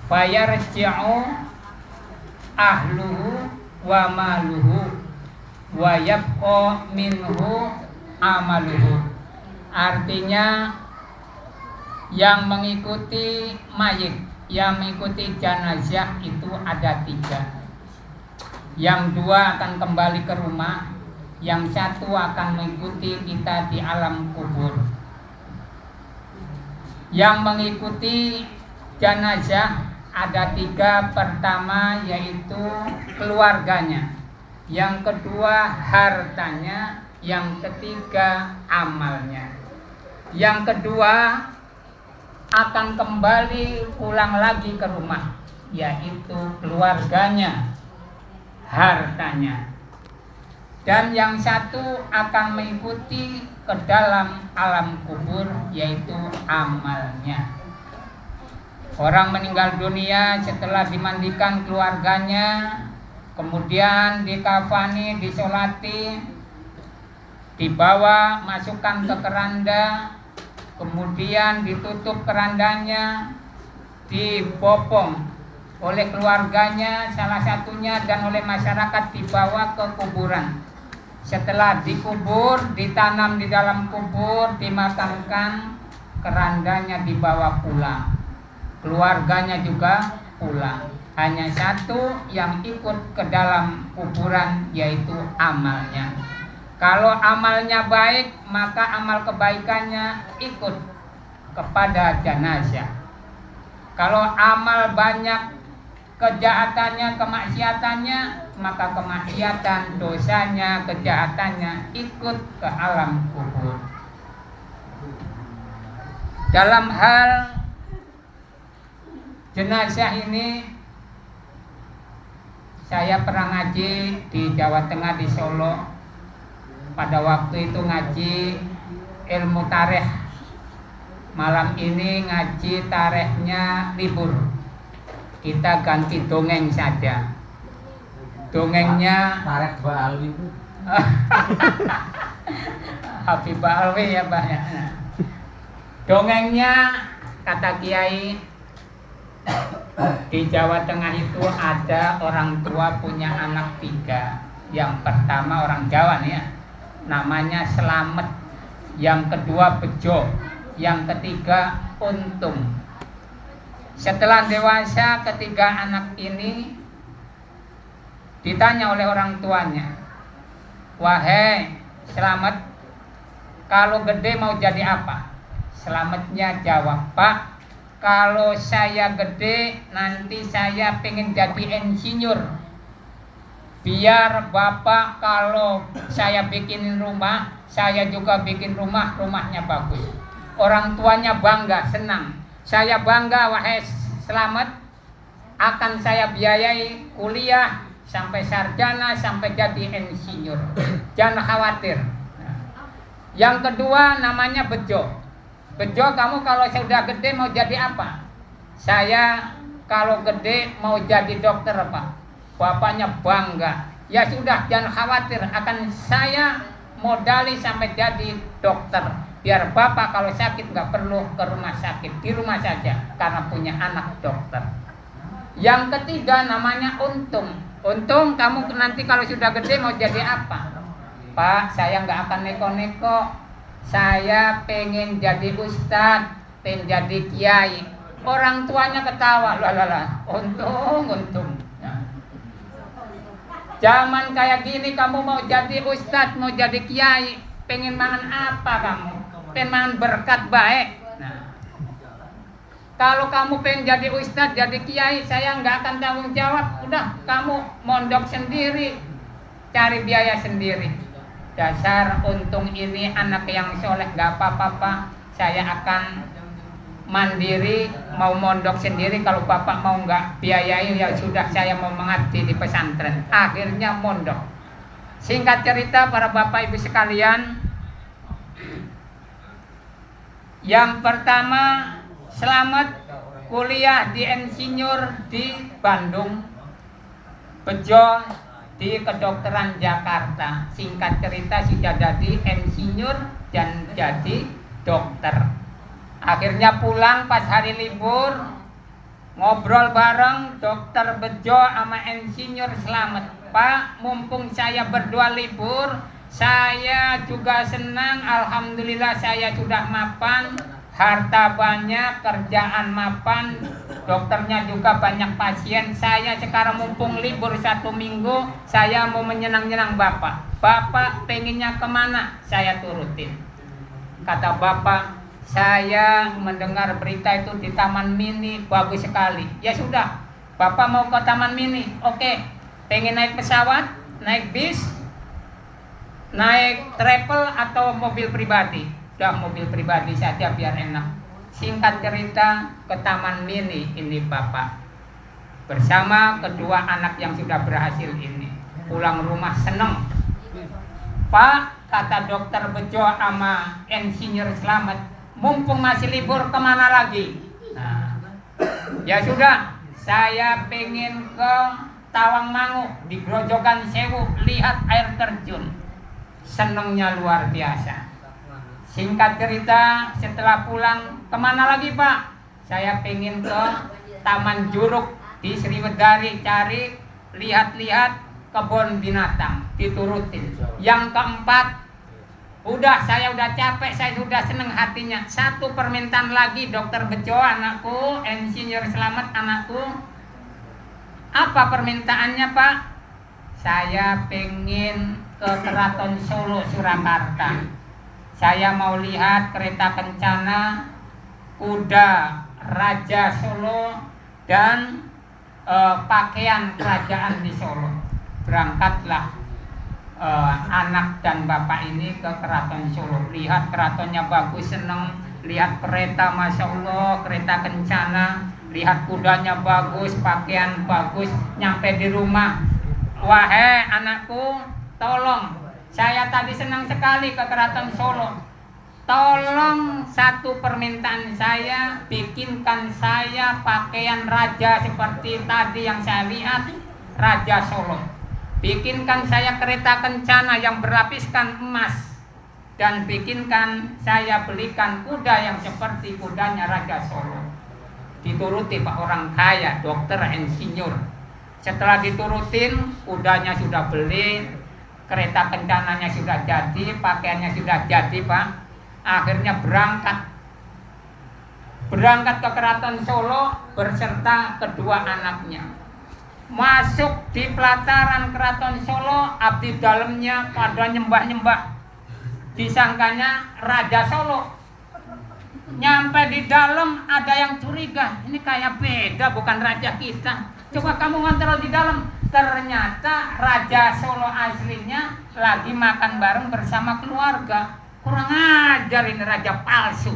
fayarji'u ahluhu wa maluhu wa yabqa minhu amaluhu. Artinya yang mengikuti mayit, yang mengikuti jenazah itu ada 3. Yang 2 akan kembali ke rumah, yang 1 akan mengikuti kita di alam kubur. Yang mengikuti jenazah ada 3. Pertama yaitu keluarganya, yang kedua hartanya, yang ketiga amalnya. Yang kedua akan kembali pulang lagi ke rumah, yaitu keluarganya, hartanya. Dan yang 1 akan mengikuti ke dalam alam kubur, yaitu amalnya. Orang meninggal dunia setelah dimandikan keluarganya, kemudian dikafani, disolati, dibawa masukkan ke keranda, kemudian ditutup kerandanya, dibopong oleh keluarganya salah satunya dan oleh masyarakat, dibawa ke kuburan. Setelah dikubur, ditanam di dalam kubur, dimakamkan, kerandanya dibawa pulang, keluarganya juga pulang. Hanya 1 yang ikut ke dalam kuburan, yaitu amalnya. Kalau amalnya baik, maka amal kebaikannya ikut kepada jenazah. Kalau amal banyak kejahatannya, kemaksiatannya, maka kemaksiatan, dosanya, kejahatannya ikut ke alam kubur. Dalam hal jenazah ini, saya pernah ngaji di Jawa Tengah, di Solo. Pada waktu itu ngaji ilmu tarikh. Malam ini ngaji tarikhnya libur. Kita ganti dongeng saja. Dongengnya tarikh Mbak Alwi itu. Habib Alwi ya Pak ya. Dongengnya kata Kiai, di Jawa Tengah itu ada orang tua punya anak 3. Yang pertama orang Jawa nih ya, namanya Slamet. Yang kedua Bejo. Yang ketiga Untung. Setelah dewasa, ketiga anak ini ditanya oleh orang tuanya, "Wahai Slamet, kalau gede mau jadi apa?" Slametnya jawab, "Pak, kalau saya gede nanti saya pengen jadi insinyur. Biar bapak kalau saya bikinin rumah, saya juga bikin rumah, rumahnya bagus." Orang tuanya bangga, senang. "Saya bangga wahai Slamet, akan saya biayai kuliah sampai sarjana, sampai jadi insinyur. Jangan khawatir." Yang kedua namanya Bejo. "Bejo, kamu kalau sudah gede mau jadi apa?" "Saya kalau gede mau jadi dokter, Pak." Bapaknya bangga. "Ya sudah, jangan khawatir, akan saya modali sampai jadi dokter. Biar bapak kalau sakit nggak perlu ke rumah sakit, di rumah saja karena punya anak dokter." Yang ketiga namanya Untung. "Untung, kamu nanti kalau sudah gede mau jadi apa?" "Pak, saya nggak akan neko-neko. Saya pengen jadi ustadz, pengen jadi kiai." Orang tuanya ketawa, "Lah, untung. Zaman kayak gini kamu mau jadi ustadz, mau jadi kiai, pengen mangan apa kamu? Pengen mangan berkat baik. Nah, kalau kamu pengen jadi ustadz, jadi kiai, saya nggak akan tanggung jawab. Udah, kamu mondok sendiri, cari biaya sendiri." Dasar Untung ini anak yang soleh, nggak apa-apa Pak, saya akan mandiri, mau mondok sendiri. Kalau bapak mau nggak biayai, ya sudah, saya mau mengabdi di pesantren. Akhirnya mondok. Singkat cerita para bapak ibu sekalian, yang pertama Slamet kuliah di insinyur di Bandung, Bejo di kedokteran Jakarta. Singkat cerita sudah jadi insinyur dan jadi dokter. Akhirnya pulang pas hari libur, ngobrol bareng Dokter Bejo sama Insinyur Slamet. Pak, mumpung saya berdua libur, saya juga senang, alhamdulillah saya sudah mapan, harta banyak, kerjaan mapan, dokternya juga banyak pasien. Saya sekarang mumpung libur 1 minggu, saya mau menyenang-nyenang Bapak. Bapak pengennya kemana? Saya turutin. Kata Bapak, saya mendengar berita itu di Taman Mini, bagus sekali. Ya sudah, Bapak mau ke Taman Mini, oke. Pengen naik pesawat, naik bis, naik travel atau mobil pribadi? Udah mobil pribadi saja biar enak. Singkat cerita, ke Taman Mini ini Bapak bersama kedua anak yang sudah berhasil ini. Pulang rumah seneng. Pak, kata Dokter Bejo sama Insinyur Slamet, mumpung masih libur kemana lagi? Nah, ya sudah, saya pengen ke Tawangmangu di Grojogan Sewu, lihat air terjun. Senengnya luar biasa. Singkat cerita, setelah pulang, kemana lagi Pak? Saya pengen ke Taman Juruk di Sriwedari, cari lihat-lihat kebun binatang, diturutin. Yang keempat, saya udah capek, saya sudah seneng hatinya. Satu permintaan lagi Dokter Bejo anakku, Insinyur Slamet anakku. Apa permintaannya Pak? Saya pengen ke Keraton Solo Surakarta. Saya mau lihat kereta kencana, kuda Raja Solo, dan pakaian kerajaan di Solo. Berangkatlah anak dan bapak ini ke Keraton Solo. Lihat keratonnya bagus, seneng. Lihat kereta, Masya Allah, kereta kencana. Lihat kudanya bagus, pakaian bagus. Nyampe di rumah, wahai anakku, tolong, saya tadi senang sekali ke Keraton Solo. Tolong satu permintaan saya, bikinkan saya pakaian raja seperti tadi yang saya lihat, Raja Solo. Bikinkan saya kereta kencana yang berlapiskan emas. Dan bikinkan saya belikan kuda yang seperti kudanya Raja Solo. Dituruti Pak, orang kaya, dokter, insinyur. Setelah diturutin, kudanya sudah beli, kereta kencananya sudah jadi, pakaiannya sudah jadi Pak. Akhirnya berangkat ke Keraton Solo berserta kedua anaknya. Masuk di pelataran Keraton Solo, abdi dalamnya pada nyembah-nyembah. Disangkanya Raja Solo. Nyampe di dalam ada yang curiga, ini kayak beda, bukan raja kita. Coba kamu ngontrol di dalam. Ternyata Raja Solo aslinya lagi makan bareng bersama keluarga. Kurang ajar ini raja palsu.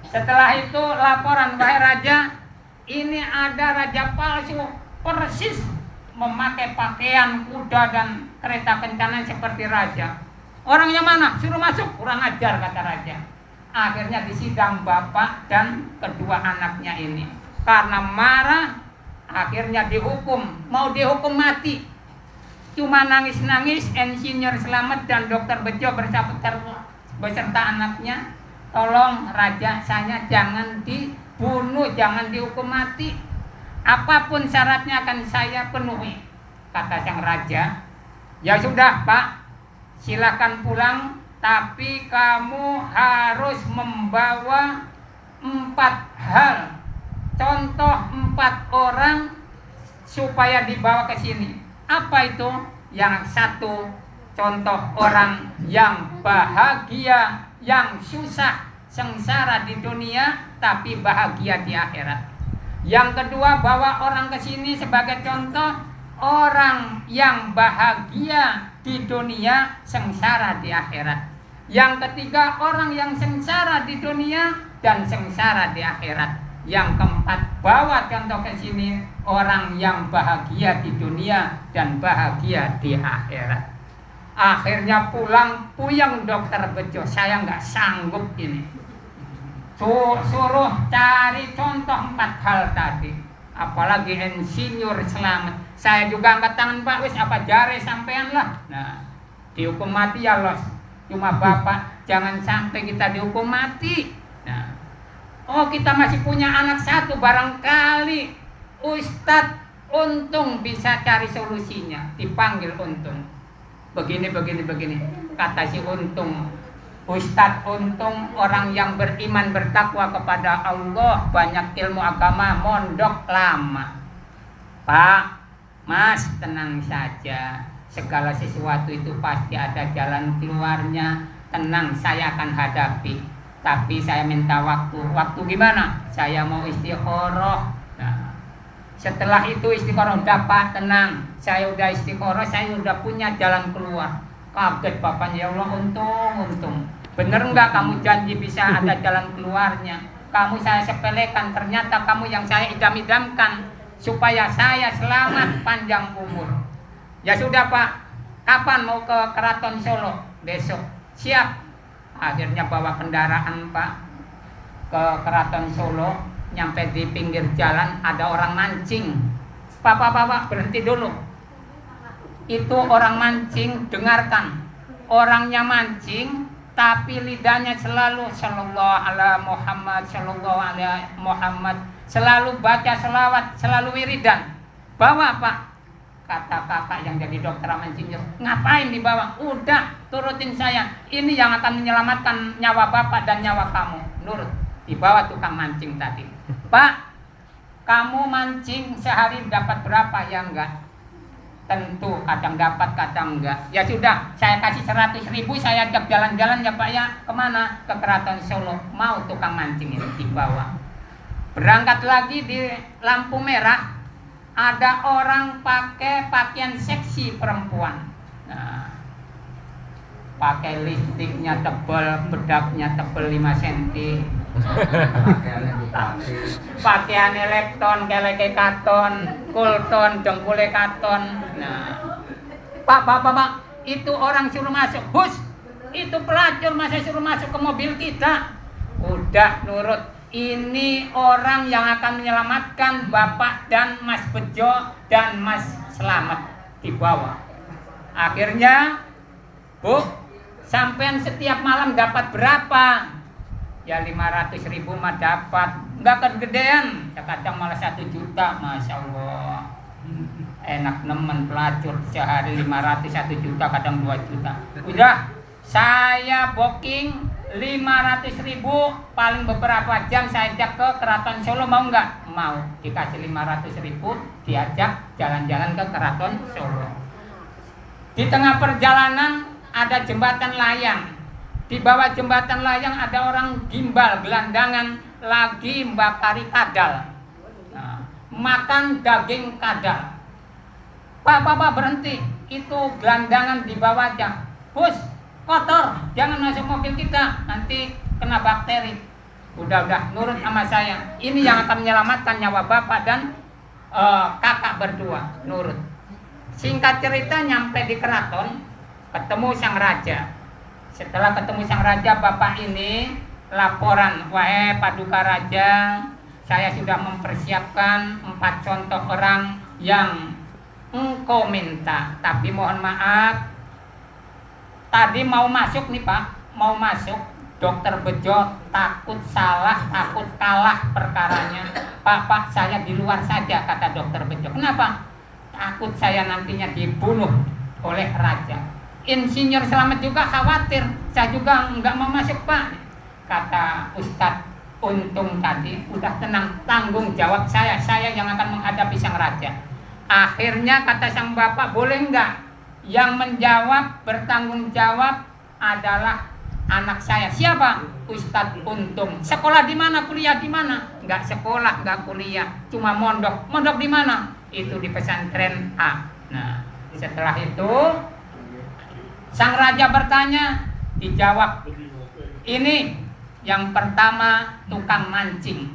Setelah itu laporan, wahai raja, ini ada raja palsu, persis memakai pakaian kuda dan kereta kencana seperti raja. Orangnya mana? Suruh masuk. Kurang ajar, kata raja. Akhirnya disidang bapak dan kedua anaknya ini. Karena marah, akhirnya dihukum. Mau dihukum mati. Cuma nangis-nangis, Insinyur Slamet dan Dokter Bejo beserta anaknya, tolong raja, saya jangan dibunuh, jangan dihukum mati. Apapun syaratnya akan saya penuhi. Kata sang raja, ya sudah Pak, silakan pulang, tapi kamu harus membawa 4 hal. Contoh 4 orang supaya dibawa ke sini. Apa itu? Yang satu, contoh orang yang bahagia, yang susah, sengsara di dunia, tapi bahagia di akhirat. Yang kedua, bawa orang ke sini sebagai contoh orang yang bahagia di dunia, sengsara di akhirat. Yang ketiga, orang yang sengsara di dunia dan sengsara di akhirat. Yang keempat, bawa contoh ke sini orang yang bahagia di dunia dan bahagia di akhirat. Akhirnya pulang puyeng Dokter Bejo, saya nggak sanggup ini. Suruh cari contoh 4 hal tadi. Apalagi Insinyur Slamet. Saya juga angkat tangan Pak, wis apa jare sampean lah. Nah, dihukum mati ya los. Cuma Bapak jangan sampai kita dihukum mati. Nah, Oh, kita masih punya anak satu, barangkali Ustadz Untung bisa cari solusinya. Dipanggil Untung. Begini. Kata si Untung, Ustadz Untung orang yang beriman bertakwa kepada Allah, banyak ilmu agama, mondok lama. Pak, Mas, tenang saja. Segala sesuatu itu pasti ada jalan keluarnya. Tenang, saya akan hadapi. Tapi saya minta waktu. Waktu gimana? Saya mau istikharah. Nah, setelah itu istikharah dapat, tenang. Saya udah istikharah, saya udah punya jalan keluar. Kaget bapaknya, ya Allah, untung. Bener nggak kamu janji bisa ada jalan keluarnya? Kamu saya sepelekan, ternyata kamu yang saya idam-idamkan supaya saya selamat panjang umur. Ya sudah Pak, kapan mau ke Keraton Solo? Besok. Siap. Akhirnya bawa kendaraan Pak ke Keraton Solo. Nyampe di pinggir jalan ada orang mancing. Pak, berhenti dulu. Itu orang mancing, dengarkan. Orangnya mancing, tapi lidahnya selalu sallallahu ala Muhammad, sallallahu ala Muhammad. Selalu baca selawat, selalu wiridan. Bawa Pak. Kata kakak yang jadi dokter mancingnya, ngapain dibawa? Udah, turutin saya. Ini yang akan menyelamatkan nyawa bapak dan nyawa kamu. Nurut. Dibawa tukang mancing tadi. Pak, kamu mancing sehari dapat berapa? Ya enggak? Tentu, kadang dapat, kadang enggak. Ya sudah, saya kasih 100.000, saya ajak jalan-jalan ya Pak ya. Kemana? Ke Keraton Solo. Mau tukang mancing ini dibawa. Berangkat lagi di lampu merah. Ada orang pakai pakaian seksi perempuan. Nah, pakai lipstiknya tebal, bedaknya tebal 5 cm. Pakaian elekton, keleke katon, kulton, dengkule katon. Nah, Pak, itu orang suruh masuk. Hus, itu pelacur, masa suruh masuk ke mobil kita? Udah nurut. Ini orang yang akan menyelamatkan Bapak dan Mas Bejo dan Mas Slamet. Dibawa. Akhirnya, Bu, sampean setiap malam dapat berapa? Ya 500.000 mah dapat. Enggak kegedean. Kadang malah 1 juta. Masya Allah. Enak nemen pelacur. Sehari 500, 1 juta, kadang 2 juta. Udah, saya booking 500.000, paling beberapa jam saya ajak ke Keraton Solo, mau nggak? Mau. Dikasih 500.000, diajak jalan-jalan ke Keraton Solo. Di tengah perjalanan ada jembatan layang. Di bawah jembatan layang ada orang gimbal, gelandangan, lagi membakari kadal. Nah, makan daging kadal. Pak, berhenti. Itu gelandangan di bawah aja. Bus, kotor, jangan masuk mobil kita, nanti kena bakteri. Udah nurut sama saya. Ini yang akan menyelamatkan nyawa bapak dan kakak berdua. Nurut. Singkat cerita, nyampe di keraton, ketemu sang raja. Setelah ketemu sang raja, bapak ini laporan, wahai paduka raja, saya sudah mempersiapkan 4 contoh orang yang engkau minta, tapi mohon maaf, tadi mau masuk nih Pak, mau masuk, Dokter Bejo takut salah, takut kalah perkaranya. Pak, saya di luar saja, kata Dokter Bejo. Kenapa? Takut saya nantinya dibunuh oleh raja. Insinyur Slamet juga khawatir, saya juga nggak mau masuk Pak. Kata Ustadz Untung tadi, udah tenang, tanggung jawab saya yang akan menghadapi sang raja. Akhirnya kata sang bapak, boleh nggak? Yang menjawab, bertanggung jawab adalah anak saya. Siapa? Ustadz Untung. Sekolah di mana? Kuliah di mana? Nggak sekolah, nggak kuliah, cuma mondok. Mondok di mana? Itu di pesantren A. Nah, setelah itu sang raja bertanya, dijawab. Ini yang pertama, tukang mancing.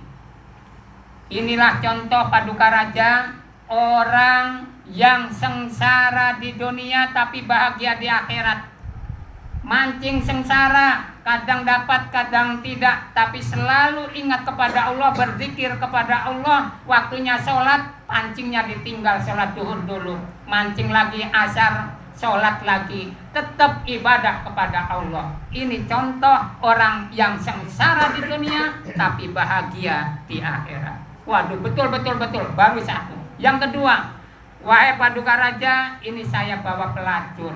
Inilah contoh paduka raja, orang yang sengsara di dunia tapi bahagia di akhirat. Mancing sengsara, kadang dapat, kadang tidak, tapi selalu ingat kepada Allah, berzikir kepada Allah. Waktunya sholat, pancingnya ditinggal, sholat duhur dulu. Mancing lagi asar, sholat lagi, tetap ibadah kepada Allah. Ini contoh orang yang sengsara di dunia tapi bahagia di akhirat. Waduh, betul. Baru satu. Yang kedua, wahai Paduka Raja, ini saya bawa pelacur.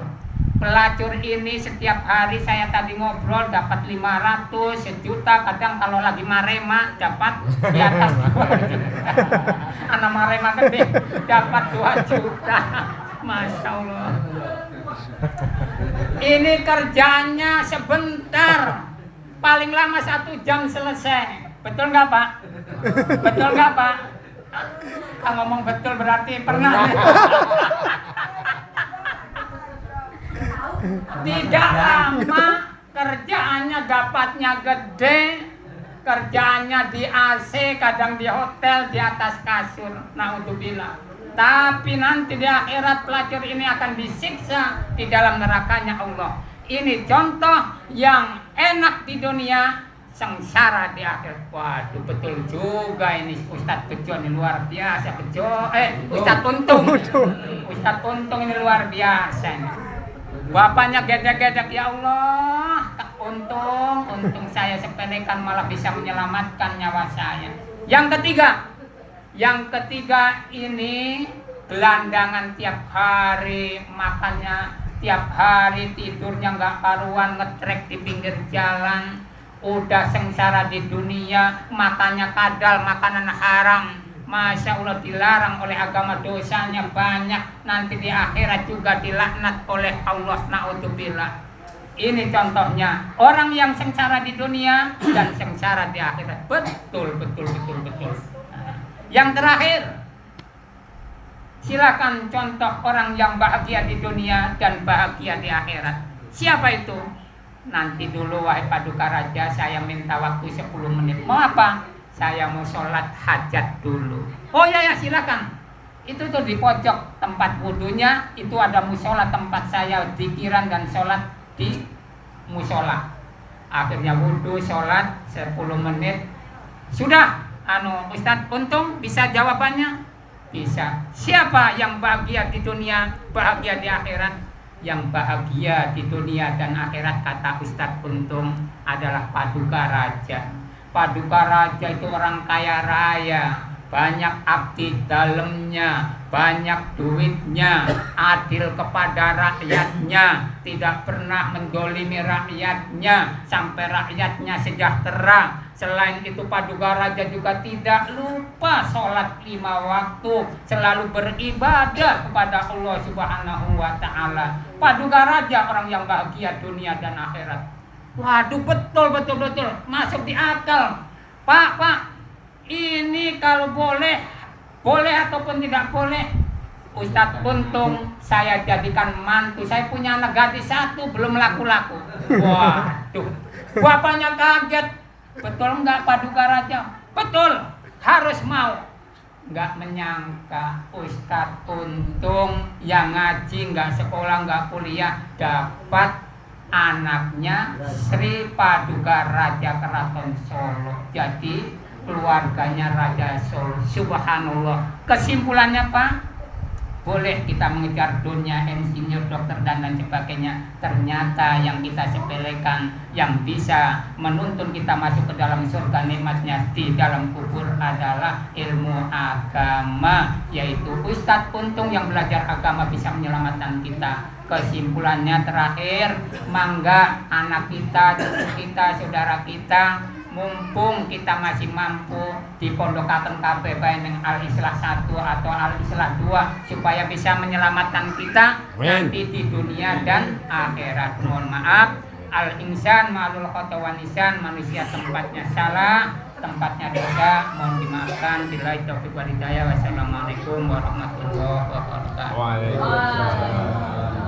Pelacur ini setiap hari saya tadi ngobrol dapat 500, sejuta, kadang kalau lagi marema dapat di atas 2 juta. Anak marema gede dapat 2 juta. Masya Allah. Ini kerjanya sebentar, paling lama 1 jam selesai. Betul nggak Pak? Betul nggak Pak? Ngomong betul berarti pernah. Tidak lama kerjaannya dapatnya gede, kerjaannya di AC, kadang di hotel, di atas kasur. Naudzubillah. Tapi nanti di akhirat pelacur ini akan disiksa di dalam nerakanya Allah. Ini contoh yang enak di dunia, sengsara di akhir. Waduh, betul juga ini Ustadz Bejo ini luar biasa. Ustadz Untung. Ustadz Untung ini luar biasa ini. Bapaknya gedek-gedek, ya Allah, untung saya sepelekan malah bisa menyelamatkan nyawa saya. Yang ketiga ini gelandangan tiap hari, makannya tiap hari, tidurnya nggak karuan, ngetrek di pinggir jalan. Udah sengsara di dunia, makannya kadal, makanan haram. Masya Allah, dilarang oleh agama, dosanya banyak. Nanti di akhirat juga dilaknat oleh Allah. Naudzubillah. Ini contohnya orang yang sengsara di dunia dan sengsara di akhirat. Betul. Yang terakhir, silakan contoh orang yang bahagia di dunia dan bahagia di akhirat. Siapa itu? Nanti dulu wahai Paduka Raja, saya minta waktu 10 menit. Mau apa? Saya mau sholat hajat dulu. Oh ya silakan. Itu tuh di pojok tempat wudhunya itu ada musola, tempat saya zikiran dan sholat di musola. Akhirnya wudhu, sholat 10 menit. Sudah. Ustadz Untung bisa jawabannya? Bisa. Siapa yang bahagia di dunia, bahagia di akhirat? Yang bahagia di dunia dan akhirat, kata Ustadz Untung, adalah Paduka Raja. Paduka Raja itu orang kaya raya, banyak abdi dalamnya, banyak duitnya, adil kepada rakyatnya, tidak pernah mendolimi rakyatnya, sampai rakyatnya sejahtera. Selain itu Paduka Raja juga tidak lupa sholat 5 waktu, selalu beribadah kepada Allah Subhanahu wa Ta'ala. Paduka Raja orang yang bahagia dunia dan akhirat. Waduh, betul, masuk di akal. Pak, ini kalau boleh ataupun tidak boleh, Ustadz Untung saya jadikan mantu. Saya punya anak gadis 1 belum laku-laku. Waduh, bapaknya kaget. Betul enggak Paduka Raja? Betul, harus mau. Enggak menyangka Ustadz Untung yang ngaji, enggak sekolah, enggak kuliah, dapat anaknya Sri Paduka Raja Keraton Solo. Jadi keluarganya Raja Solo. Subhanallah. Kesimpulannya Pak, boleh kita mengejar dunia, insinyur, dokter dan lain sebagainya. Ternyata yang kita sepelekan, yang bisa menuntun kita masuk ke dalam surga nikmatnya di dalam kubur adalah ilmu agama. Yaitu Ustadz Untung yang belajar agama bisa menyelamatkan kita. Kesimpulannya terakhir, mangga anak kita, cucu kita, saudara kita, mumpung kita masih mampu di pondokaken kabeh bae ning Al-Islah 1 atau Al-Islah 2 supaya bisa menyelamatkan kita nanti di dunia dan akhirat. Mohon maaf, al-insan ma'lul khotawan nisan, manusia tempatnya salah, tempatnya dosa, mohon dimaafkan. Billahi taufiq wal hidayah. Wassalamualaikum warahmatullahi wabarakatuh. Waalaikumsalam.